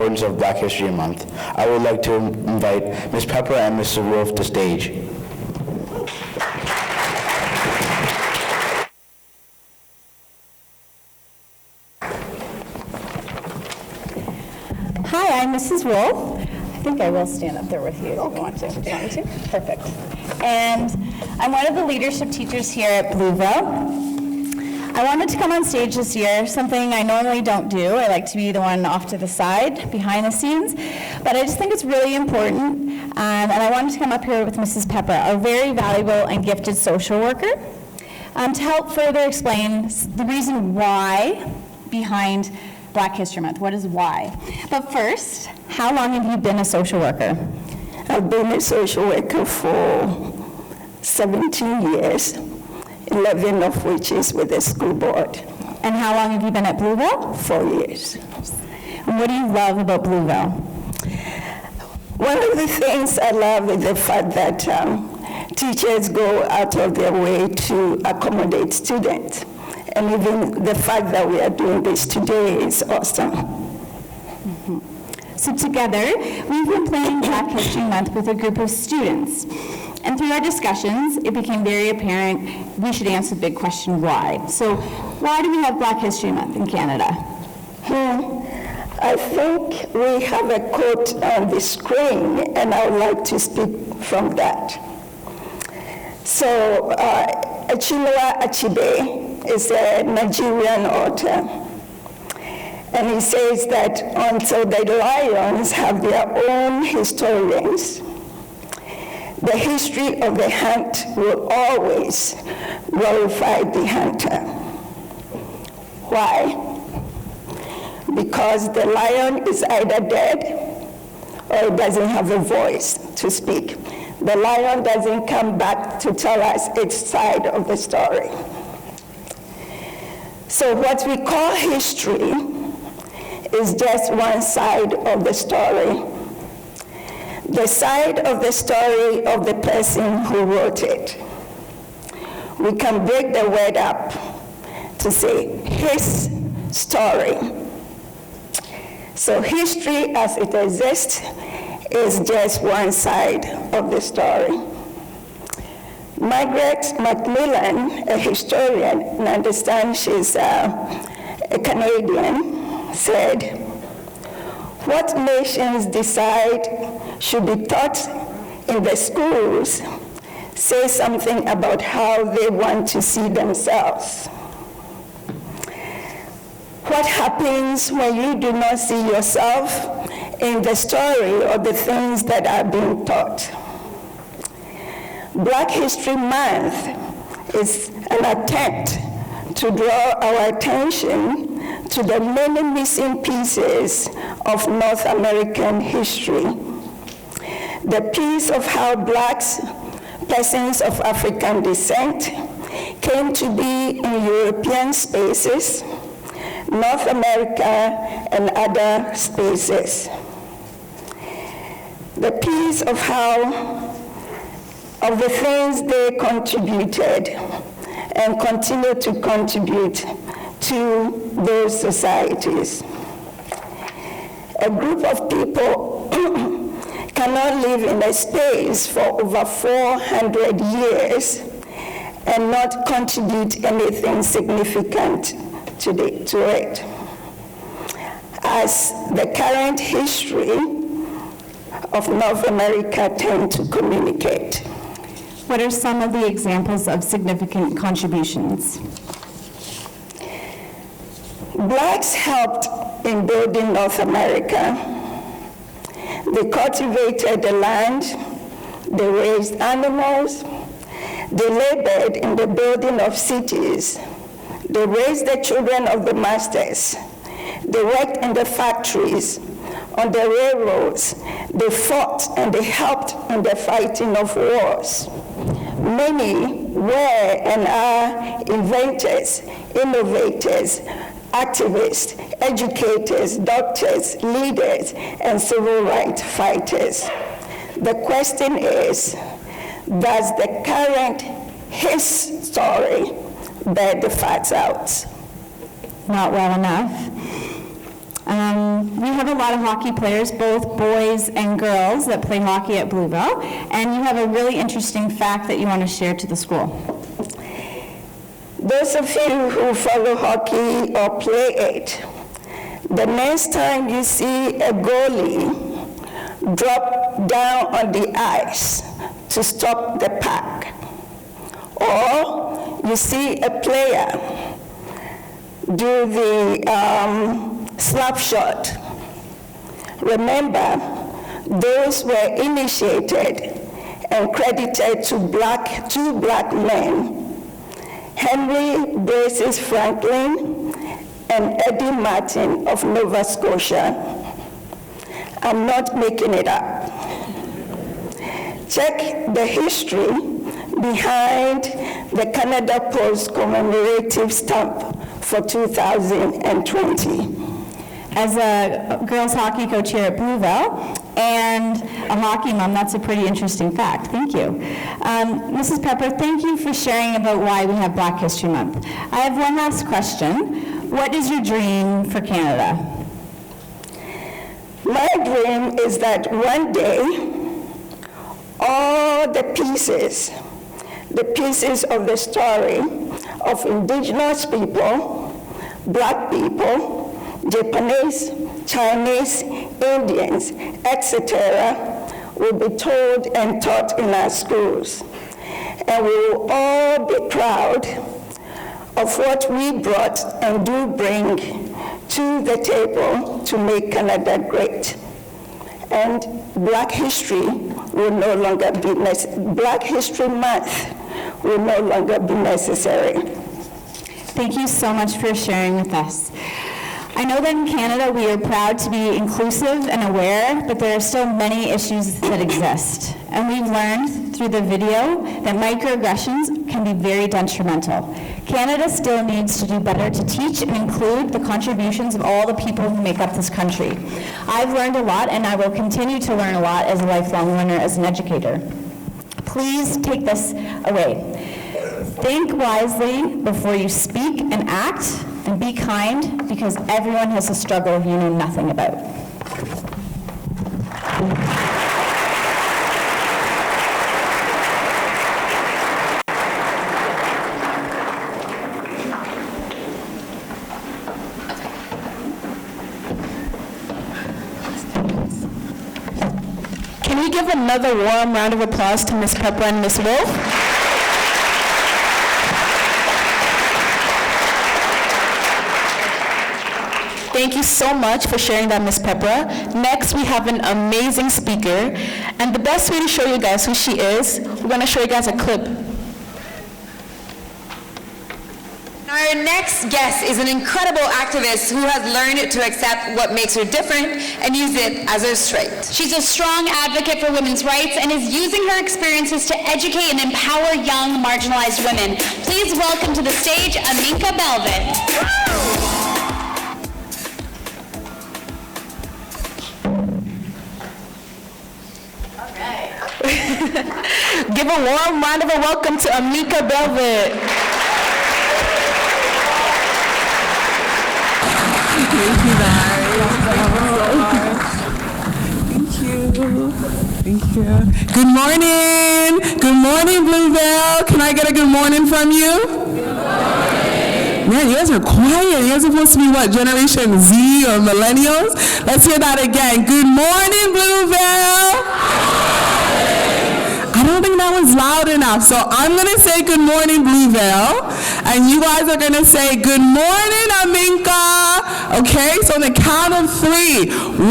importance of Black History Month, I would like to invite Ms. Pepper and Mr. Wolf to stage. Hi, I'm Mrs. Wolf. I think I will stand up there with you if you want to. Do you want me to? Perfect. And I'm one of the leadership teachers here at Bluevale. I wanted to come on stage this year, something I normally don't do. I like to be the one off to the side, behind the scenes, but I just think it's really important, and I wanted to come up here with Mrs. Pepper, a very valuable and gifted social worker, to help further explain the reason why behind Black History Month. What is why? But first, how long have you been a social worker? I've been a social worker for 17 years. 11 of which is with the school board. And how long have you been at Bluevale? 4 years. And what do you love about Bluevale? One of the things I love is the fact that teachers go out of their way to accommodate students. And even the fact that we are doing this today is awesome. Mm-hmm. So together, we've been planning Black History Month with a group of students. And through our discussions, it became very apparent we should answer the big question, why? So why do we have Black History Month in Canada? I think we have a quote on the screen, and I would like to speak from that. So Chinua Achebe is a Nigerian author, and he says that until the lions have their own historians, the history of the hunt will always glorify the hunter. Why? Because the lion is either dead or it doesn't have a voice to speak. The lion doesn't come back to tell us its side of the story. So what we call history is just one side of the story. The side of the story of the person who wrote it. We can break the word up to say his story. So history as it exists is just one side of the story. Margaret Macmillan, a historian, and I understand she's a Canadian, said, "What nations decide should be taught in the schools say something about how they want to see themselves. What happens when you do not see yourself in the story or the things that are being taught?" Black History Month is an attempt to draw our attention to the many missing pieces of North American history. The piece of how blacks, persons of African descent, came to be in European spaces, North America, and other spaces. The piece of the things they contributed and continue to contribute to those societies. A group of people cannot live in a space for over 400 years and not contribute anything significant to it, as the current history of North America tend to communicate. What are some of the examples of significant contributions? Blacks helped in building North America. They cultivated the land, they raised animals, they labored in the building of cities, they raised the children of the masters, they worked in the factories, on the railroads, they fought and they helped in the fighting of wars. Many were and are inventors, innovators, activists, educators, doctors, leaders, and civil rights fighters. The question is, does the current his story bear the facts out? Not well enough. We have a lot of hockey players, both boys and girls, that play hockey at Bluevale, and you have a really interesting fact that you want to share to the school. Those of you who follow hockey or play it, the next time you see a goalie drop down on the ice to stop the puck, or you see a player do the slap shot, remember, those were initiated and credited to two black men, Henry Braces Franklin and Eddie Martin of Nova Scotia. I'm not making it up. Check the history behind the Canada Post commemorative stamp for 2020. As a girls hockey coach here at Bluevale and a hockey mom, that's a pretty interesting fact. Thank you. Mrs. Pepper, thank you for sharing about why we have Black History Month. I have one last question. What is your dream for Canada? My dream is that one day, all the pieces of the story of indigenous people, black people, Japanese, Chinese, Indians, etc., will be told and taught in our schools. And we will all be proud of what we brought and do bring to the table to make Canada great. And Black History will no longer be Black History Month will no longer be necessary. Thank you so much for sharing with us. I know that in Canada we are proud to be inclusive and aware, but there are still many issues that exist. And we've learned through the video that microaggressions can be very detrimental. Canada still needs to do better to teach and include the contributions of all the people who make up this country. I've learned a lot, and I will continue to learn a lot as a lifelong learner, as an educator. Please take this away. Think wisely before you speak and act, and be kind, because everyone has a struggle you know nothing about. Can we give another warm round of applause to Ms. Pepper and Ms. Wolf? Thank you so much for sharing that, Ms. Pepper. Next, we have an amazing speaker, and the best way to show you guys who she is, we're going to show you guys a clip. Our next guest is an incredible activist who has learned to accept what makes her different and use it as her strength. She's a strong advocate for women's rights and is using her experiences to educate and empower young, marginalized women. Please welcome to the stage, Aminka Belvin. Give a warm round of a welcome to Aminka Belvin. Thank you, guys. Thank you. Thank you. Good morning. Good morning, Bluevale. Can I get a good morning from you? Good morning. Man, you guys are quiet. You guys are supposed to be what, Generation Z or millennials? Let's hear that again. Good morning, Bluevale. I don't think that was loud enough, so I'm going to say good morning, Bluevale, and you guys are going to say good morning, Aminka. Okay, so on the count of 3, 1,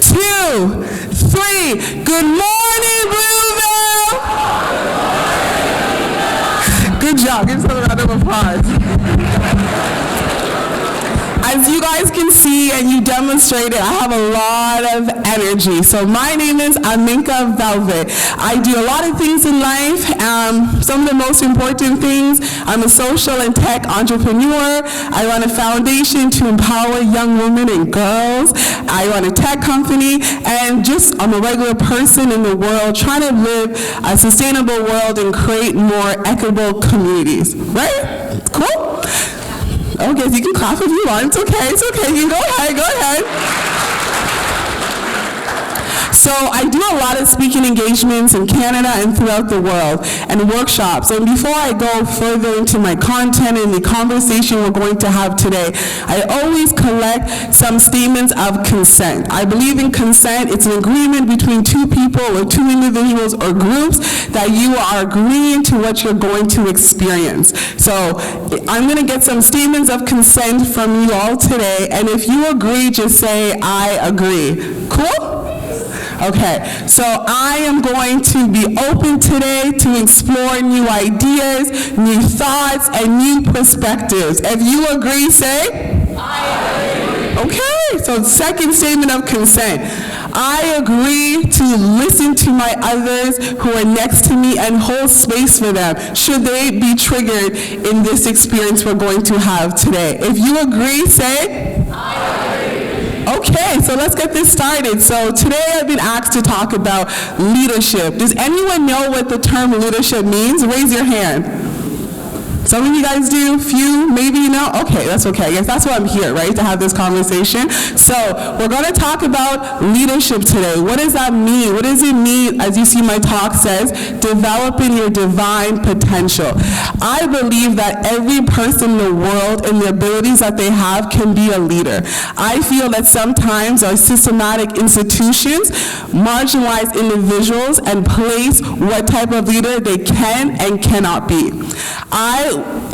2, 3. Good morning, Bluevale. Good job. Give yourself a round of applause. As you guys can see and you demonstrated, I have a lot of energy. So my name is Aminka Belvin. I do a lot of things in life. Some of the most important things, I'm a social and tech entrepreneur. I run a foundation to empower young women and girls. I run a tech company, and just I'm a regular person in the world trying to live a sustainable world and create more equitable communities. Right? Cool? Okay, so you can clap if you want. It's okay. You can go ahead. So I do a lot of speaking engagements in Canada and throughout the world and workshops. And before I go further into my content and the conversation we're going to have today, I always collect some statements of consent. I believe in consent. It's an agreement between two people or two individuals or groups that you are agreeing to what you're going to experience. So I'm going to get some statements of consent from you all today. And if you agree, just say, I agree. Cool? Okay, so I am going to be open today to explore new ideas, new thoughts, and new perspectives. If you agree, say? I agree. Okay, so second statement of consent. I agree to listen to my others who are next to me and hold space for them should they be triggered in this experience we're going to have today. If you agree, say? I agree. Okay, so let's get this started. So today I've been asked to talk about leadership. Does anyone know what the term leadership means? Raise your hand. Some of you guys do, few, maybe you know. Okay, that's okay. I guess that's why I'm here, right, to have this conversation. So we're going to talk about leadership today. What does that mean? What does it mean, as you see my talk says, developing your divine potential? I believe that every person in the world and the abilities that they have can be a leader. I feel that sometimes our systematic institutions marginalize individuals and place what type of leader they can and cannot be. I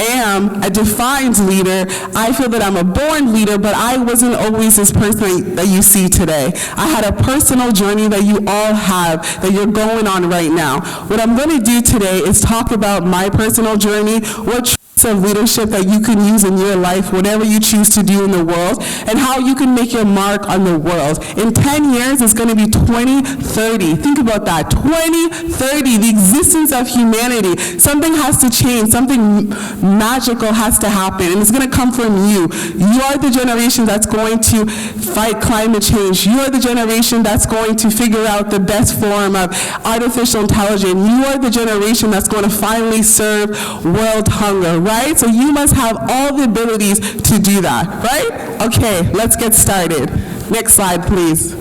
am a defined leader. I feel that I'm a born leader, but I wasn't always this person that you see today. I had a personal journey that you all have, that you're going on right now. What I'm going to do today is talk about my personal journey, what traits of leadership that you can use in your life, whatever you choose to do in the world, and how you can make your mark on the world. In 10 years, it's going to be 2030. Think about that, 2030, the existence of humanity. Something has to change, something magical has to happen, and it's going to come from you. You are the generation that's going to fight climate change. You are the generation that's going to figure out the best form of artificial intelligence. You are the generation that's going to finally serve world hunger, right? So you must have all the abilities to do that, right? Okay, let's get started. Next slide, please.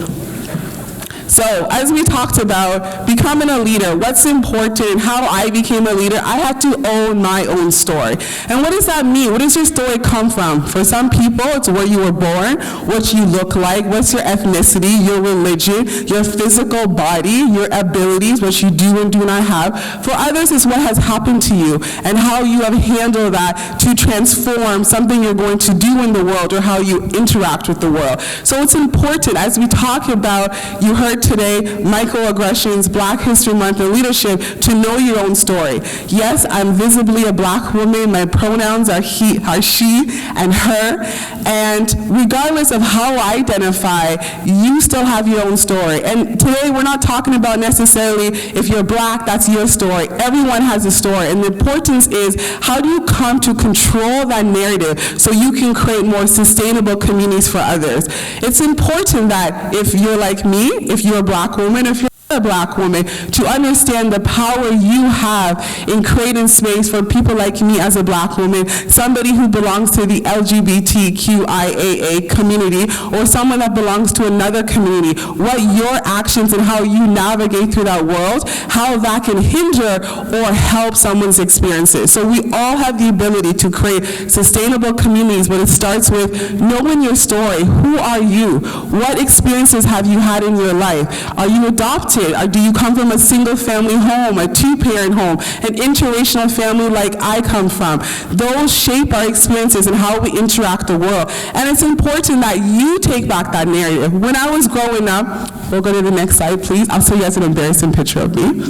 So, as we talked about becoming a leader, what's important and how I became a leader, I had to own my own story. And what does that mean? Where does your story come from? For some people, it's where you were born, what you look like, what's your ethnicity, your religion, your physical body, your abilities, what you do and do not have. For others, it's what has happened to you and how you have handled that to transform something you're going to do in the world or how you interact with the world. So it's important, as we talk about, you heard today, microaggressions, Black History Month, and leadership, to know your own story. Yes, I'm visibly a Black woman. My pronouns are she and her. And regardless of how I identify, you still have your own story. And today, we're not talking about necessarily if you're Black, that's your story. Everyone has a story. And the importance is, how do you come to control that narrative so you can create more sustainable communities for others? It's important that if you're like me, if you're a Black woman, if you're a Black woman, to understand the power you have in creating space for people like me as a Black woman, somebody who belongs to the LGBTQIAA community, or someone that belongs to another community, what your actions and how you navigate through that world, how that can hinder or help someone's experiences. So we all have the ability to create sustainable communities, but it starts with knowing your story. Who are you? What experiences have you had in your life? Are you adopted? Or do you come from a single family home, a two-parent home, an interracial family like I come from? Those shape our experiences and how we interact the world. And it's important that you take back that narrative. When I was growing up, we'll go to the next slide, please. I'll show you guys an embarrassing picture of me.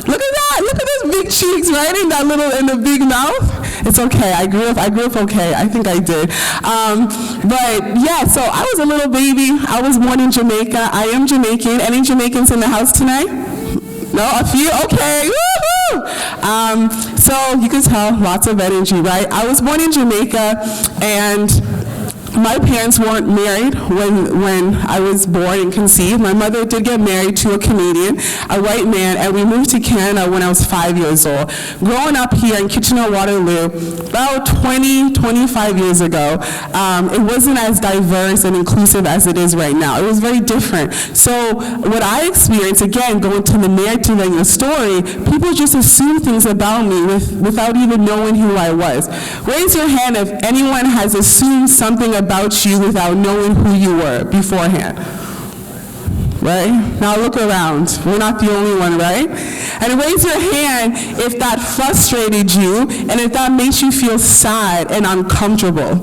Look at that! Look at those big cheeks, right? And that little, and the big mouth. It's okay. I grew up okay. I think I did. But yeah, so I was a little baby. I was born in Jamaica. I am Jamaican. Any Jamaicans in the house tonight? No, a few? Okay. Woo-hoo! So you can tell, lots of energy, right? I was born in Jamaica, and My parents weren't married when I was born and conceived. My mother did get married to a Canadian, a white man, and we moved to Canada when I was 5 years old. Growing up here in Kitchener-Waterloo, about 25 years ago, it wasn't as diverse and inclusive as it is right now. It was very different. So what I experienced, again, going to the narrative and the story, people just assume things about me without even knowing who I was. Raise your hand if anyone has assumed something about you without knowing who you were beforehand. Right? Now look around. We're not the only one, right? And raise your hand if that frustrated you and if that makes you feel sad and uncomfortable.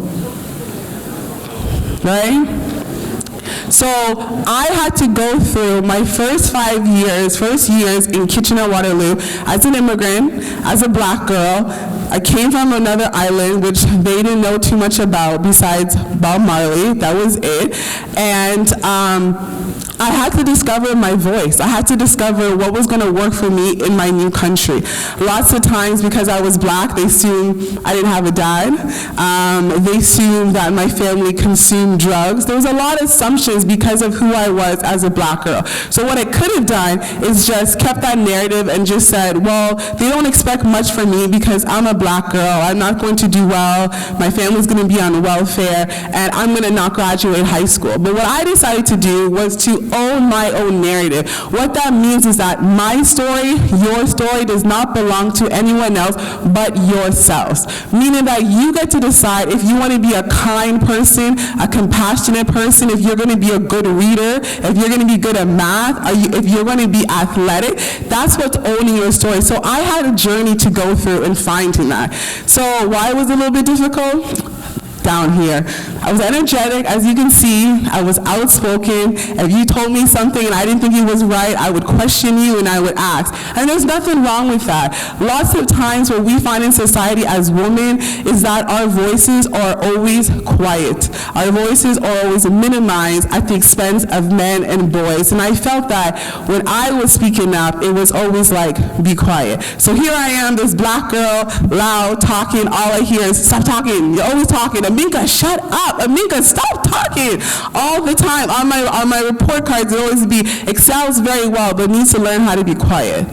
Right? So I had to go through my first years in Kitchener-Waterloo as an immigrant, as a black girl. I came from another island, which they didn't know too much about besides Bob Marley. That was it. And I had to discover my voice. I had to discover what was going to work for me in my new country. Lots of times, because I was black, they assumed I didn't have a dad. They assumed that my family consumed drugs. There was a lot of assumptions because of who I was as a black girl. So what I could have done is just kept that narrative and just said, well, they don't expect much from me because I'm a black girl. I'm not going to do well. My family's going to be on welfare, and I'm going to not graduate high school. But what I decided to do was to own my own narrative. What that means is that my story, your story, does not belong to anyone else but yourselves. Meaning that you get to decide if you want to be a kind person, a compassionate person, if you're going to be a good reader, if you're going to be good at math, if you're going to be athletic. That's what's owning your story. So I had a journey to go through in finding that. So why was it a little bit difficult? Down here. I was energetic, as you can see. I was outspoken. If you told me something and I didn't think it was right, I would question you and I would ask. And there's nothing wrong with that. Lots of times what we find in society as women is that our voices are always quiet. Our voices are always minimized at the expense of men and boys. And I felt that when I was speaking up, it was always like, be quiet. So here I am, this black girl, loud, talking. All I hear is, stop talking. You're always talking. Aminka, shut up. Aminka, stop talking. All the time. On my report cards, it always be, excels very well, but needs to learn how to be quiet.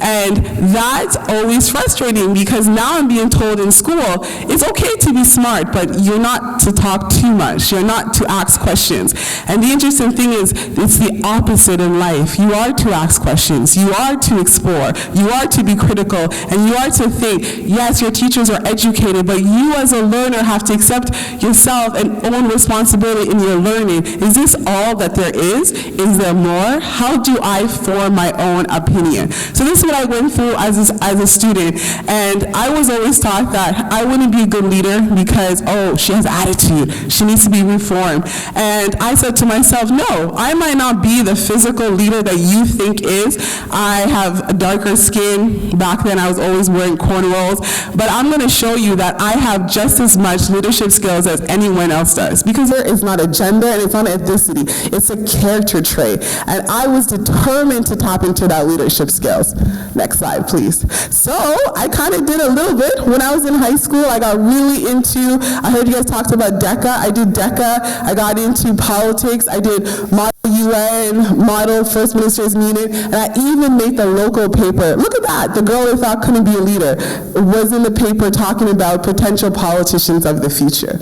And that's always frustrating because now I'm being told in school, it's okay to be smart, but you're not to talk too much. You're not to ask questions. And the interesting thing is, it's the opposite in life. You are to ask questions. You are to explore. You are to be critical. And you are to think, yes, your teachers are educated, but you as a learner have to accept yourself and own responsibility in your learning. Is this all that there is? Is there more? How do I form my own opinion? So this is what I went through as a student. And I was always taught that I wouldn't be a good leader because, oh, she has attitude. She needs to be reformed. And I said to myself, no, I might not be the physical leader that you think is. I have a darker skin. Back then I was always wearing cornrows. But I'm going to show you that I have just as much leadership skills as anyone else does. Because there is not a gender and it's not an ethnicity. It's a character trait. And I was determined to tap into that leadership skills. Next slide, please. So I kind of did a little bit. When I was in high school, I got really into, I heard you guys talked about DECA. I did DECA. I got into politics. I did Model UN, Model First Ministers Meeting, and I even made the local paper. Look at that. The girl I thought couldn't be a leader was in the paper talking about potential politicians of the future.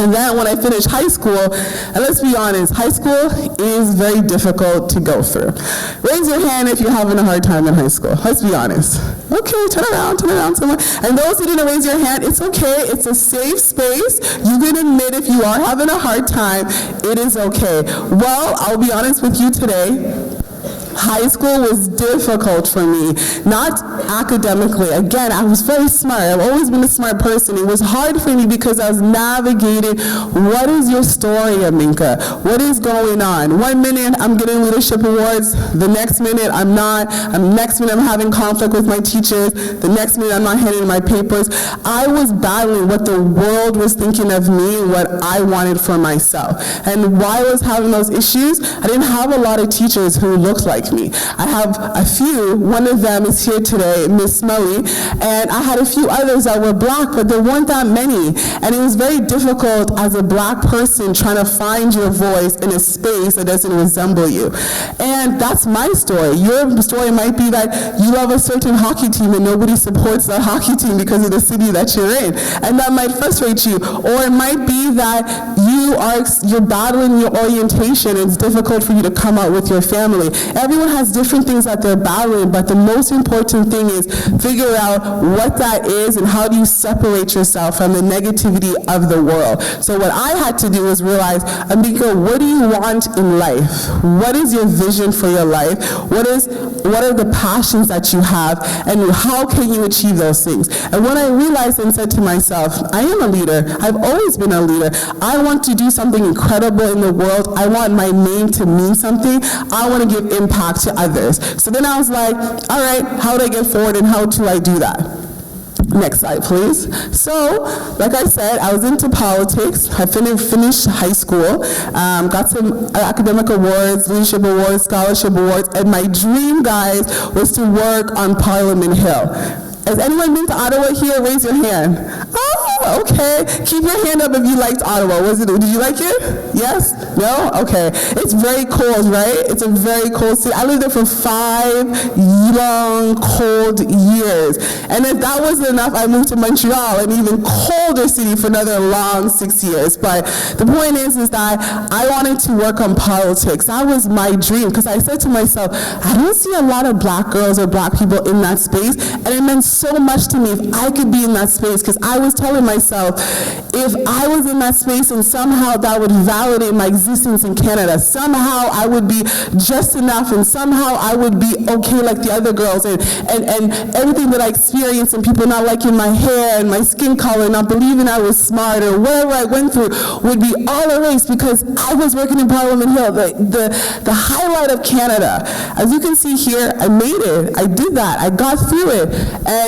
And then when I finished high school, and let's be honest, high school is very difficult to go through. Raise your hand if you're having a hard time in high school. Let's be honest. Okay, turn around someone. And those who didn't raise your hand, it's okay. It's a safe space. You can admit if you are having a hard time, it is okay. Well, I'll be honest with you today. High school was difficult for me, not academically. Again, I was very smart. I've always been a smart person. It was hard for me because I was navigating, what is your story, Aminka? What is going on? 1 minute I'm getting leadership awards, the next minute I'm not, next minute I'm having conflict with my teachers, the next minute I'm not handing my papers. I was battling what the world was thinking of me and what I wanted for myself. And why I was having those issues, I didn't have a lot of teachers who looked like like me. I have a few. One of them is here today, Miss Smelly, and I had a few others that were black, but there weren't that many. And it was very difficult as a black person trying to find your voice in a space that doesn't resemble you. And that's my story. Your story might be that you love a certain hockey team and nobody supports that hockey team because of the city that you're in. And that might frustrate you. Or it might be that you're battling your orientation and it's difficult for you to come out with your family. Everyone has different things that they're battling, but the most important thing is figure out what that is and how do you separate yourself from the negativity of the world. So what I had to do was realize, Aminka, what do you want in life? What is your vision for your life? What are the passions that you have, and how can you achieve those things? And when I realized and said to myself, I am a leader. I've always been a leader. I want to do something incredible in the world. I want my name to mean something. I want to give impact to others. So then I was like, all right, how do I get forward and how do I do that? Next slide, please. So, like I said, I was into politics. I finished high school, got some academic awards, leadership awards, scholarship awards, and my dream, guys, was to work on Parliament Hill. Has anyone been to Ottawa here? Raise your hand. Oh, okay. Keep your hand up if you liked Ottawa. Did you like it? Yes? No? Okay. It's very cold, right? It's a very cold city. I lived there for 5 long, cold years. And if that wasn't enough, I moved to Montreal, an even colder city, for another long 6 years. But the point is that I wanted to work on politics. That was my dream, because I said to myself, I don't see a lot of black girls or black people in that space, and it meant so much to me if I could be in that space, because I was telling myself, if I was in that space and somehow that would validate my existence in Canada, somehow I would be just enough and somehow I would be okay like the other girls, and everything that I experienced and people not liking my hair and my skin color, not believing I was smart or whatever I went through would be all erased because I was working in Parliament Hill, the highlight of Canada. As you can see here, I made it. I did that. I got through it.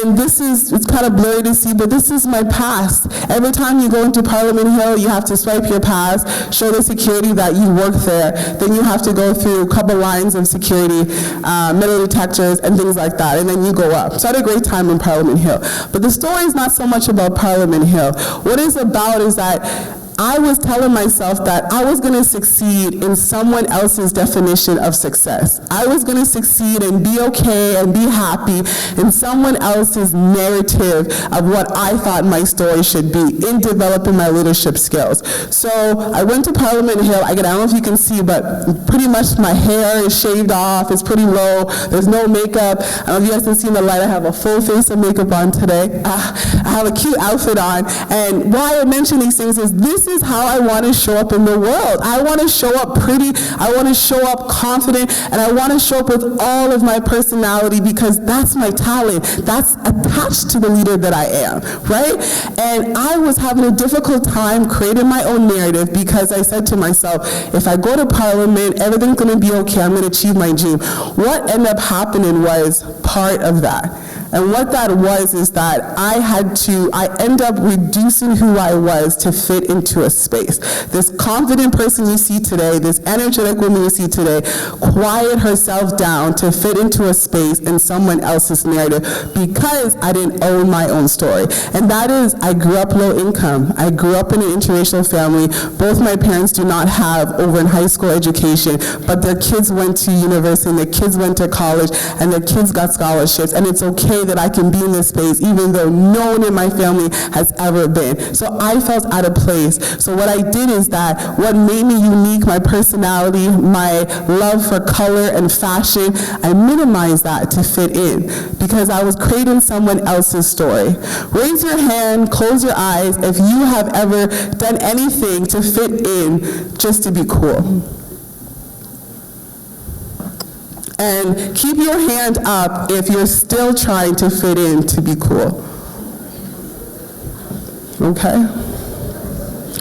And it's kind of blurry to see, but this is my past. Every time you go into Parliament Hill, you have to swipe your pass, show the security that you worked there. Then you have to go through a couple lines of security, metal detectors, and things like that, and then you go up. So I had a great time in Parliament Hill. But the story is not so much about Parliament Hill. What it's about is that I was telling myself that I was going to succeed in someone else's definition of success. I was going to succeed and be okay and be happy in someone else's narrative of what I thought my story should be in developing my leadership skills. So I went to Parliament Hill. I don't know if you can see, but pretty much my hair is shaved off. It's pretty low. There's no makeup. I don't know if you guys can see in the light. I have a full face of makeup on today. I have a cute outfit on. And why I mention these things is this is how I want to show up in the world. I want to show up pretty, I want to show up confident, and I want to show up with all of my personality because that's my talent. That's attached to the leader that I am, right? And I was having a difficult time creating my own narrative because I said to myself, if I go to Parliament, everything's going to be okay, I'm going to achieve my dream. What ended up happening was part of that. And what that was is that I end up reducing who I was to fit into a space. This confident person you see today, this energetic woman you see today, quiet herself down to fit into a space in someone else's narrative because I didn't own my own story. And that is, I grew up low income. I grew up in an interracial family. Both my parents do not have over in high school education, but their kids went to university and their kids went to college and their kids got scholarships, and it's okay that I can be in this space even though no one in my family has ever been. So I felt out of place. So what I did is that what made me unique, my personality, my love for color and fashion, I minimized that to fit in because I was creating someone else's story. Raise your hand, close your eyes if you have ever done anything to fit in just to be cool. And keep your hand up if you're still trying to fit in to be cool. Okay?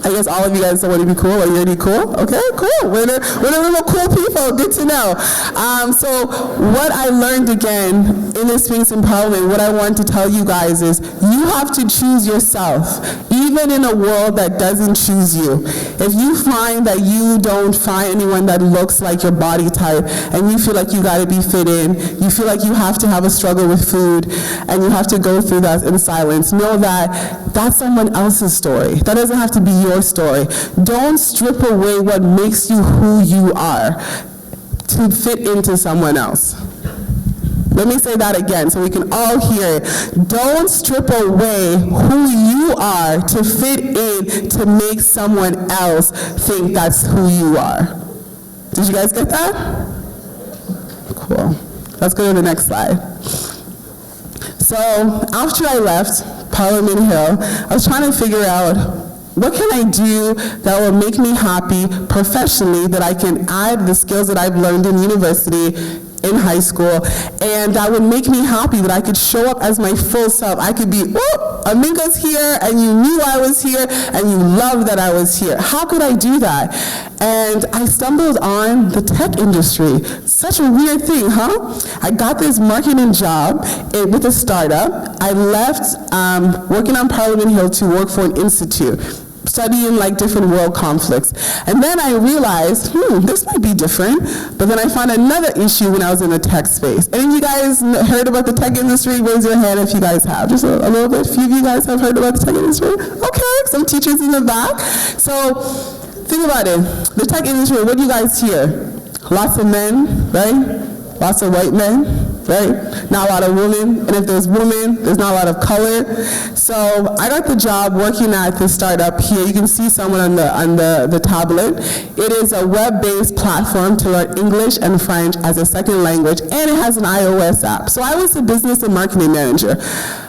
I guess all of you guys don't want to be cool. Are you already cool? Okay, cool. We're the little cool people. Good to know. So what I learned again in this Space Empowerment, what I want to tell you guys is you have to choose yourself, even in a world that doesn't choose you. If you find that you don't find anyone that looks like your body type, and you feel like you got to be fit in, you feel like you have to have a struggle with food, and you have to go through that in silence, know that that's someone else's story. That doesn't have to be your story. Don't strip away what makes you who you are to fit into someone else. Let me say that again so we can all hear it. Don't strip away who you are to fit in to make someone else think that's who you are. Did you guys get that? Cool. Let's go to the next slide. So after I left Parliament Hill, I was trying to figure out what can I do that will make me happy professionally, that I can add the skills that I've learned in university, in high school, and that would make me happy, that I could show up as my full self. I could be, oh, Aminka's here, and you knew I was here, and you loved that I was here. How could I do that? And I stumbled on the tech industry. Such a weird thing, huh? I got this marketing job with a startup. I left working on Parliament Hill to work for an institute, studying like different world conflicts. And then I realized, this might be different. But then I found another issue when I was in the tech space. Any of you guys heard about the tech industry? Raise your hand if you guys have. Just a little bit. A few of you guys have heard about the tech industry? Okay, some teachers in the back. So think about it. The tech industry, what do you guys hear? Lots of men, right? Lots of white men, right? Not a lot of women, and if there's women, there's not a lot of color. So I got the job working at this startup here. You can see someone on the tablet. It is a web-based platform to learn English and French as a second language, and it has an iOS app. So I was the business and marketing manager,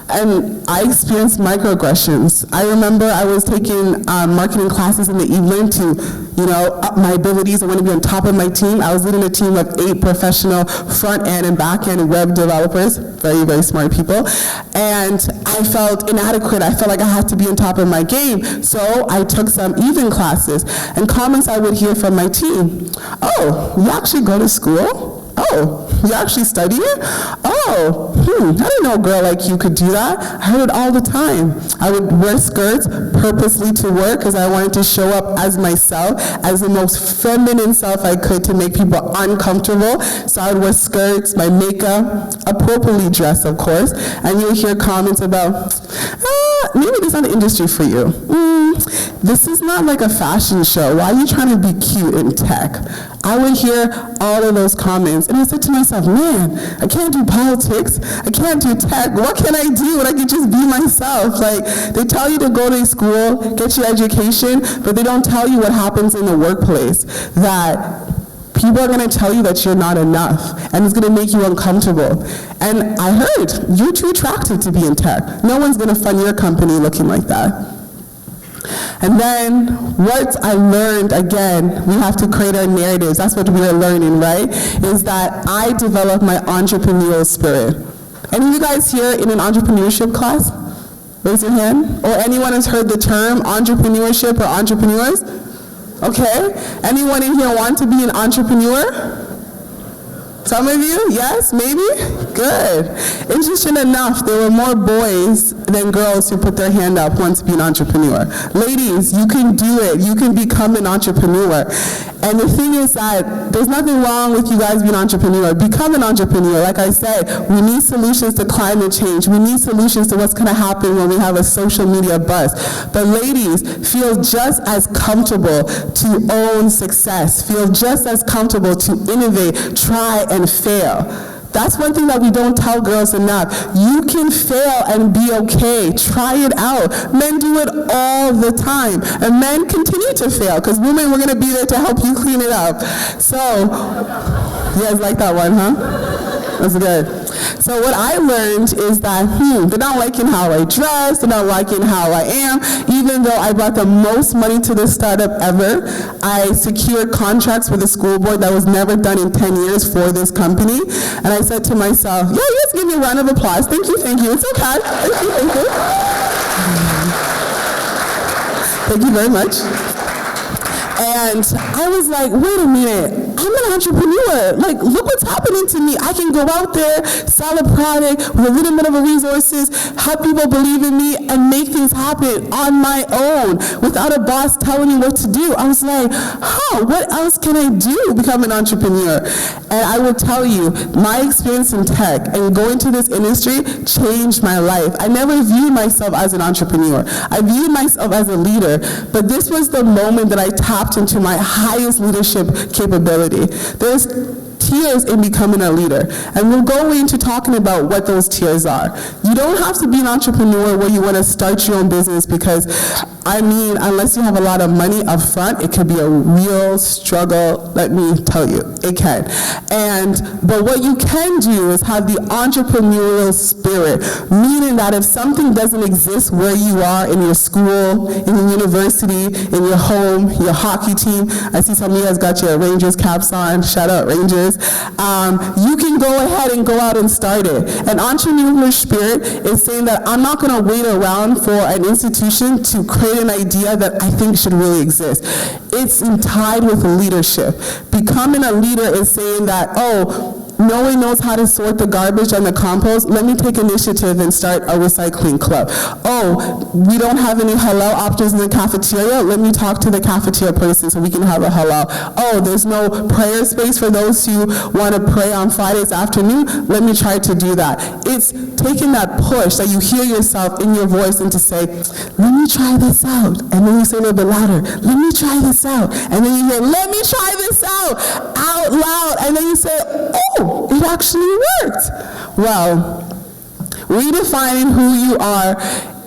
and I experienced microaggressions. I remember I was taking marketing classes in the evening to, up my abilities. I want to be on top of my team. I was leading a team of 8 professional front-end and back-end web developers, very, very smart people, and I felt inadequate. I felt like I had to be on top of my game, so I took some evening classes, and comments I would hear from my team, oh, you actually go to school? Oh, you actually study it? Oh, I didn't know a girl like you could do that. I heard it all the time. I would wear skirts purposely to work because I wanted to show up as myself, as the most feminine self I could to make people uncomfortable. So I would wear skirts, my makeup, appropriately dressed, of course, and you would hear comments about, maybe this is not the industry for you. This is not like a fashion show. Why are you trying to be cute in tech? I would hear all of those comments, and I said to myself, man, I can't do politics. I can't do tech. What can I do when I can just be myself? Like, they tell you to go to school, get your education, but they don't tell you what happens in the workplace, that people are going to tell you that you're not enough, and it's going to make you uncomfortable. And I heard, you're too attractive to be in tech. No one's going to fund your company looking like that. And then what I learned, again, we have to create our narratives. That's what we are learning, right? Is that I developed my entrepreneurial spirit. Any of you guys here in an entrepreneurship class? Raise your hand. Or anyone has heard the term entrepreneurship or entrepreneurs? Okay. Anyone in here want to be an entrepreneur? Some of you? Yes? Maybe? Good. Interesting enough, there were more boys than girls who put their hand up want to be an entrepreneur. Ladies, you can do it. You can become an entrepreneur. And the thing is that there's nothing wrong with you guys being an entrepreneur. Become an entrepreneur. Like I said, we need solutions to climate change. We need solutions to what's going to happen when we have a social media buzz. But ladies, feel just as comfortable to own success. Feel just as comfortable to innovate, try, and fail. That's one thing that we don't tell girls enough. You can fail and be okay. Try it out. Men do it all the time. And men continue to fail because women, we're going to be there to help you clean it up. So, you guys like that one, huh? That's good. So what I learned is that, they're not liking how I dress, they're not liking how I am. Even though I brought the most money to this startup ever, I secured contracts with the school board that was never done in 10 years for this company. And I said to myself, yeah, let's give me a round of applause. Thank you, it's okay. Thank you. Thank you very much. And I was like, wait a minute, I'm an entrepreneur. Like, look what's happening to me. I can go out there, sell a product with a little bit of resources, help people believe in me, and make things happen on my own without a boss telling me what to do. I was like, what else can I do to become an entrepreneur? And I will tell you, my experience in tech and going to this industry changed my life. I never viewed myself as an entrepreneur. I viewed myself as a leader, but this was the moment that I tapped into my highest leadership capability. There's tiers in becoming a leader, and we'll go into talking about what those tiers are. You don't have to be an entrepreneur where you want to start your own business, because unless you have a lot of money up front, it could be a real struggle, let me tell you, it can. But what you can do is have the entrepreneurial spirit, meaning that if something doesn't exist where you are in your school, in your university, in your home, your hockey team, I see some of you guys got your Rangers caps on, shout out Rangers, you can go ahead and go out and start it. An entrepreneurial spirit is saying that I'm not going to wait around for an institution to create an idea that I think should really exist. It's tied with leadership. Becoming a leader is saying that, no one knows how to sort the garbage and the compost. Let me take initiative and start a recycling club. We don't have any halal options in the cafeteria. Let me talk to the cafeteria person so we can have a halal. There's no prayer space for those who want to pray on Fridays afternoon. Let me try to do that. It's taking that push that you hear yourself in your voice and to say, let me try this out. And then you say a little bit louder, let me try this out. And then you hear, let me try this out loud. And then you say, it actually worked. Well, redefining who you are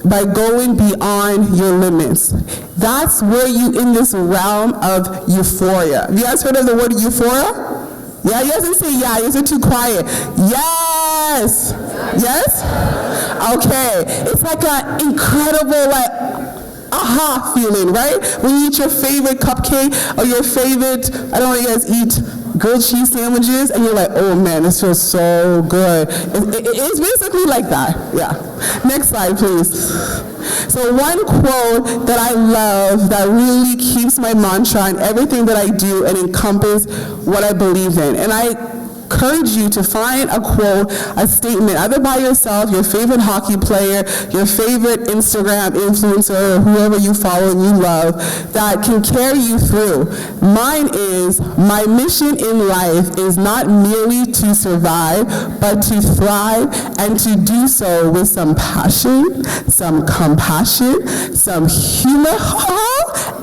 by going beyond your limits. That's where you in this realm of euphoria. Have you guys heard of the word euphoria? Yeah, you guys didn't say yeah, you guys are too quiet. Yes? Yes? Okay. It's like an incredible, aha feeling, right? When you eat your favorite cupcake or your favorite, I don't know what you guys eat, grilled cheese sandwiches, and you're like, oh man, this feels so good. It's basically like that, yeah. Next slide, please. So one quote that I love that really keeps my mantra in everything that I do and encompass what I believe in. And I encourage you to find a quote, a statement, either by yourself, your favorite hockey player, your favorite Instagram influencer, or whoever you follow and you love, that can carry you through. Mine is, my mission in life is not merely to survive, but to thrive, and to do so with some passion, some compassion, some humor,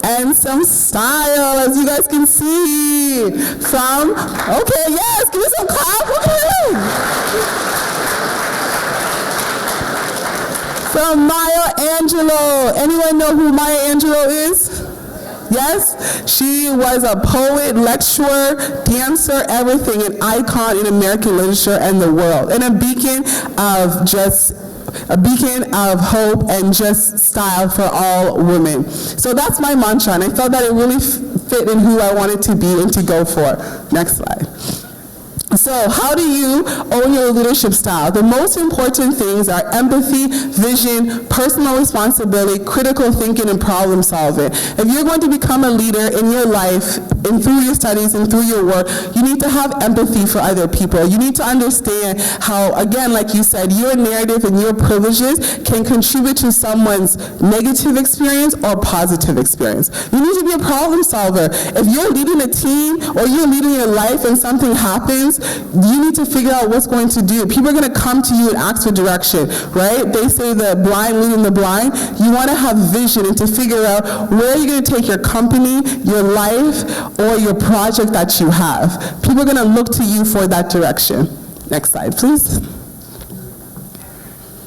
and some style, as you guys can see. Okay, yes, give me some clap. From Maya Angelou. Anyone know who Maya Angelou is? Yes? She was a poet, lecturer, dancer, everything, an icon in American literature and the world, and a beacon of hope and just style for all women. So that's my mantra, and I felt that it really fit in who I wanted to be and to go for. Next slide. So how do you own your leadership style? The most important things are empathy, vision, personal responsibility, critical thinking, and problem solving. If you're going to become a leader in your life, and through your studies and through your work, you need to have empathy for other people. You need to understand how, again, like you said, your narrative and your privileges can contribute to someone's negative experience or positive experience. You need to be a problem solver. If you're leading a team or you're leading your life and something happens, you need to figure out what's going to do. People are going to come to you and ask for direction, right? They say the blind leading the blind. You want to have vision and to figure out where you're going to take your company, your life, or your project that you have. People are going to look to you for that direction. Next slide, please.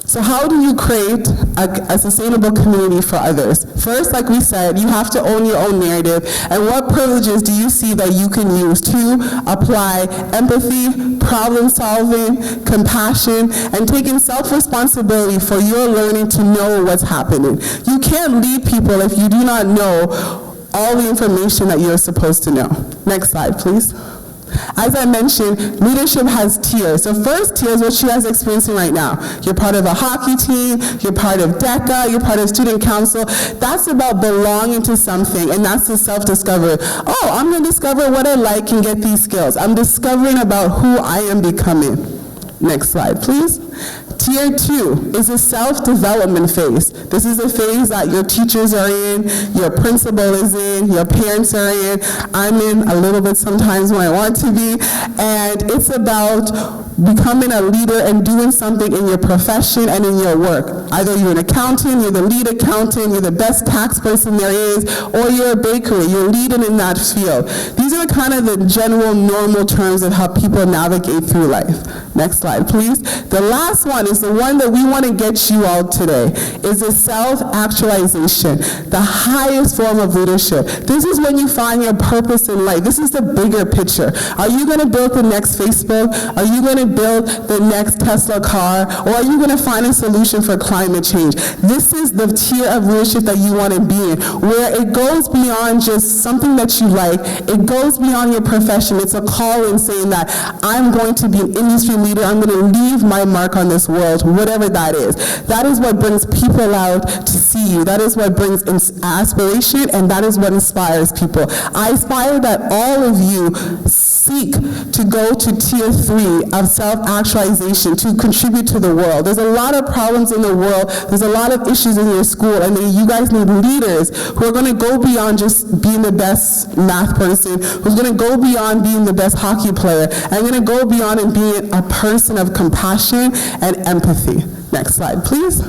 So how do you create a sustainable community for others? First, like we said, you have to own your own narrative. And what privileges do you see that you can use to apply empathy, problem solving, compassion, and taking self-responsibility for your learning to know what's happening? You can't lead people if you do not know all the information that you're supposed to know. Next slide, please. As I mentioned, leadership has tiers. The first tier is what you guys are experiencing right now. You're part of a hockey team, you're part of DECA, you're part of student council. That's about belonging to something, and that's the self-discovery. Oh, I'm going to discover what I like and get these skills. I'm discovering about who I am becoming. Next slide, please. Tier 2 is a self-development phase. This is a phase that your teachers are in, your principal is in, your parents are in, I'm in a little bit sometimes when I want to be, and it's about becoming a leader and doing something in your profession and in your work. Either you're an accountant, you're the lead accountant, you're the best tax person there is, or you're a bakery, you're leading in that field. These are kind of the general normal terms of how people navigate through life. Next slide, please. The last one is the one that we want to get you all today, is the self-actualization, the highest form of leadership. This is when you find your purpose in life. This is the bigger picture. Are you going to build the next Facebook? Are you going to build the next Tesla car? Or are you going to find a solution for climate change? This is the tier of leadership that you want to be in, where it goes beyond just something that you like. It goes beyond your profession. It's a call in saying that I'm going to be an industry leader. I'm going to leave my mark on this world, whatever that is. That is what brings people out to see you. That is what brings aspiration, and that is what inspires people. I aspire that all of you seek to go to tier 3 of self-actualization, to contribute to the world. There's a lot of problems in the world. There's a lot of issues in your school, and you guys need leaders who are going to go beyond just being the best math person, who's going to go beyond being the best hockey player, and going to go beyond and being a person of compassion and empathy. Next slide, please.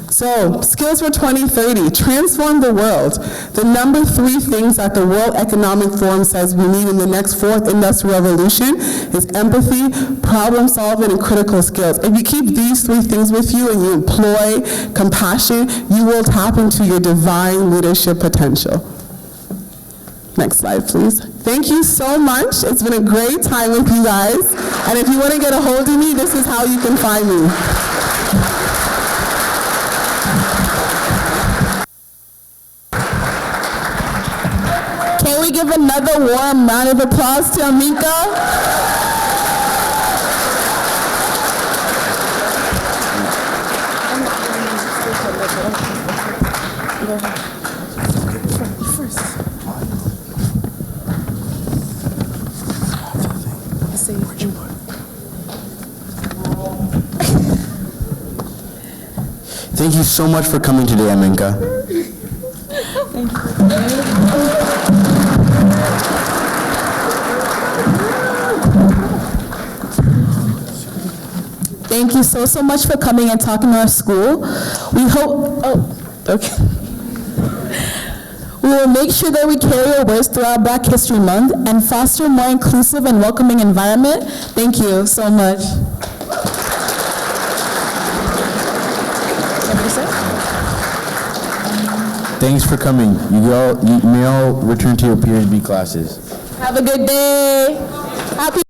So, skills for 2030, transform the world. The number 3 things that the World Economic Forum says we need in the next 4th industrial revolution is empathy, problem solving, and critical skills. If you keep these 3 things with you and you employ compassion, you will tap into your divine leadership potential. Next slide, please. Thank you so much. It's been a great time with you guys. And if you want to get a hold of me, this is how you can find me. Can we give another warm round of applause to Aminka? Thank you so much for coming today, Aminka. Thank you so much for coming and talking to our school. We hope, we will make sure that we carry your words throughout Black History Month and foster a more inclusive and welcoming environment. Thank you so much. Thanks for coming. You may all return to your Peers B classes. Have a good day. Happy